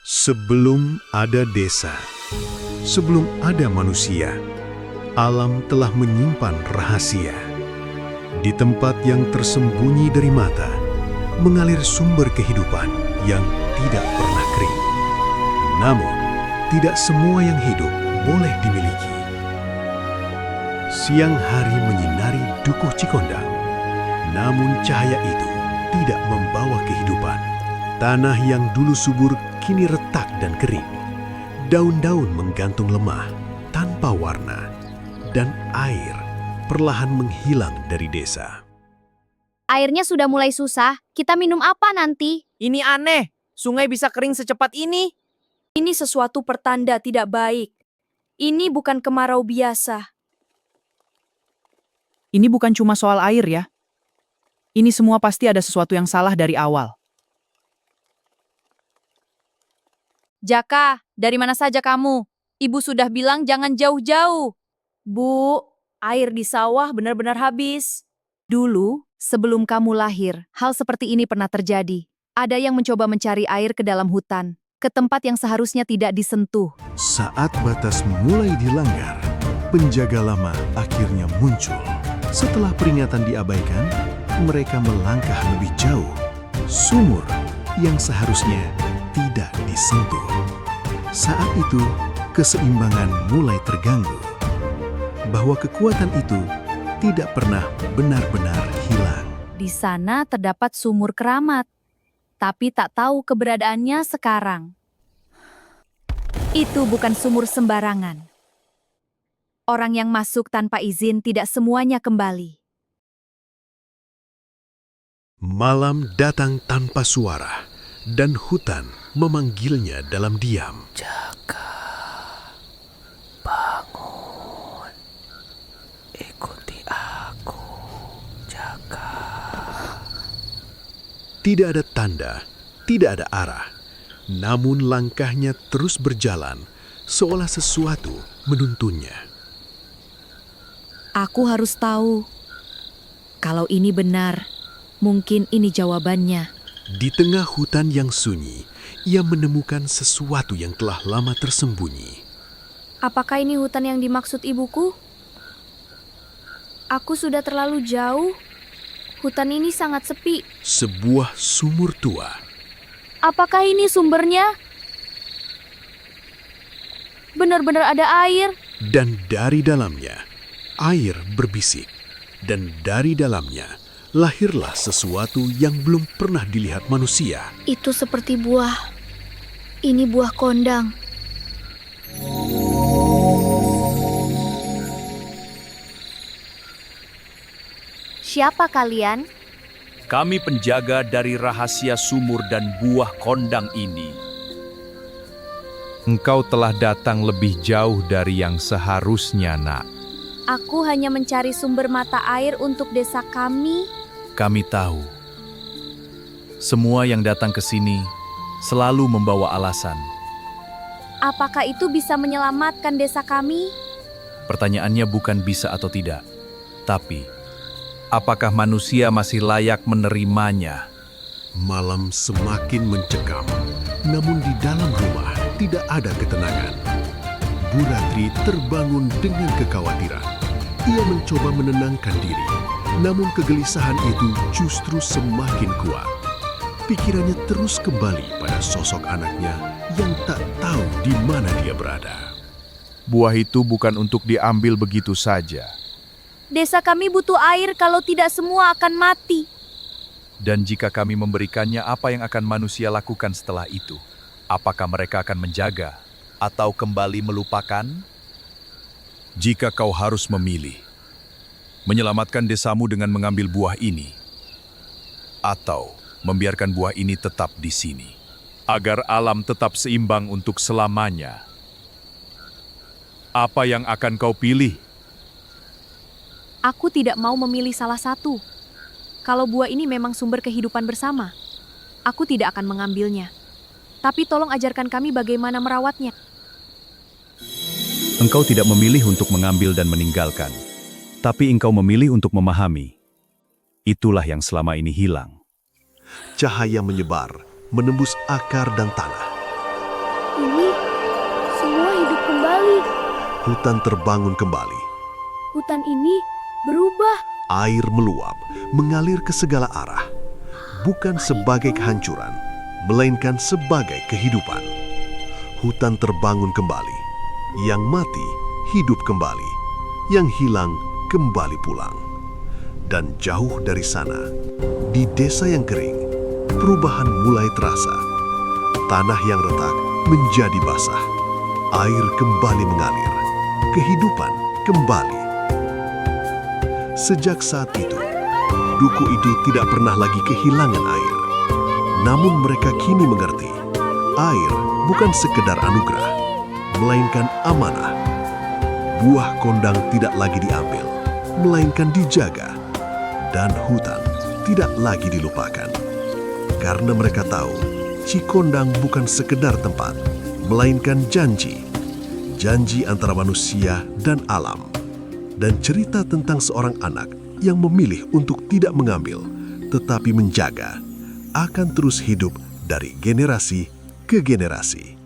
Sebelum ada desa, sebelum ada manusia, alam telah menyimpan rahasia. Di tempat yang tersembunyi dari mata, mengalir sumber kehidupan yang tidak pernah kering. Namun, tidak semua yang hidup boleh dimiliki. Siang hari menyinari Dukuh Cikondang, namun cahaya itu tidak membawa kehidupan. Tanah yang dulu subur kini retak dan kering. Daun-daun menggantung lemah tanpa warna, dan air perlahan menghilang dari desa. Airnya sudah mulai susah, kita minum apa nanti? Ini aneh, sungai bisa kering secepat ini. Ini sesuatu pertanda tidak baik. Ini bukan kemarau biasa. Ini bukan cuma soal air ya. Ini semua pasti ada sesuatu yang salah dari awal. Jaka, dari mana saja kamu? Ibu sudah bilang jangan jauh-jauh. Bu, air di sawah benar-benar habis. Dulu, sebelum kamu lahir, hal seperti ini pernah terjadi. Ada yang mencoba mencari air ke dalam hutan, ke tempat yang seharusnya tidak disentuh. Saat batas mulai dilanggar, penjaga lama akhirnya muncul. Setelah peringatan diabaikan, mereka melangkah lebih jauh. Sumur yang seharusnya tidak disentuh. Saat itu, keseimbangan mulai terganggu. Bahwa kekuatan itu tidak pernah benar-benar hilang. Di sana terdapat sumur keramat, tapi tak tahu keberadaannya sekarang. Itu bukan sumur sembarangan. Orang yang masuk tanpa izin tidak semuanya kembali. Malam datang tanpa suara, dan hutan memanggilnya dalam diam. Jaka, bangun. Ikuti aku, Jaka. Tidak ada tanda, tidak ada arah. Namun langkahnya terus berjalan, seolah sesuatu menuntunnya. Aku harus tahu. Kalau ini benar, mungkin ini jawabannya. Di tengah hutan yang sunyi, ia menemukan sesuatu yang telah lama tersembunyi. Apakah ini hutan yang dimaksud ibuku? Aku sudah terlalu jauh. Hutan ini sangat sepi. Sebuah sumur tua. Apakah ini sumbernya? Benar-benar ada air. Dan dari dalamnya, air berbisik. Dan dari dalamnya, lahirlah sesuatu yang belum pernah dilihat manusia. Itu seperti buah. Ini buah kondang. Siapa kalian? Kami penjaga dari rahasia sumur dan buah kondang ini. Engkau telah datang lebih jauh dari yang seharusnya, Nak. Aku hanya mencari sumber mata air untuk desa kami. Kami tahu. Semua yang datang ke sini selalu membawa alasan. Apakah itu bisa menyelamatkan desa kami? Pertanyaannya bukan bisa atau tidak, tapi apakah manusia masih layak menerimanya? Malam semakin mencekam, namun di dalam rumah tidak ada ketenangan. Bu Ratri terbangun dengan kekhawatiran. Ia mencoba menenangkan diri, namun kegelisahan itu justru semakin kuat. Pikirannya terus kembali pada sosok anaknya yang tak tahu di mana dia berada. Buah itu bukan untuk diambil begitu saja. Desa kami butuh air, kalau tidak semua akan mati. Dan jika kami memberikannya, apa yang akan manusia lakukan setelah itu? Apakah mereka akan menjaga atau kembali melupakan? Jika kau harus memilih, menyelamatkan desamu dengan mengambil buah ini, atau membiarkan buah ini tetap di sini, agar alam tetap seimbang untuk selamanya, apa yang akan kau pilih? Aku tidak mau memilih salah satu. Kalau buah ini memang sumber kehidupan bersama, aku tidak akan mengambilnya. Tapi tolong ajarkan kami bagaimana merawatnya. Engkau tidak memilih untuk mengambil dan meninggalkan, tapi engkau memilih untuk memahami. Itulah yang selama ini hilang. Cahaya menyebar, menembus akar dan tanah. kembali. Hutan terbangun kembali. Hutan ini berubah. Air meluap, mengalir ke segala arah. Bukan sebagai kehancuran, melainkan sebagai kehidupan. Hutan terbangun kembali. Yang mati, hidup kembali. Yang hilang, kembali pulang. Dan jauh dari sana, di desa yang kering, perubahan mulai terasa. Tanah yang retak menjadi basah. Air kembali mengalir. Kehidupan kembali. Sejak saat itu, duku itu tidak pernah lagi kehilangan air. Namun mereka kini mengerti, air bukan sekedar anugerah, melainkan amanah. Buah kondang tidak lagi diambil, melainkan dijaga. Dan hutan tidak lagi dilupakan. Karena mereka tahu, Cikondang bukan sekedar tempat, melainkan janji. Janji antara manusia dan alam. Dan cerita tentang seorang anak yang memilih untuk tidak mengambil, tetapi menjaga, akan terus hidup dari generasi ke generasi.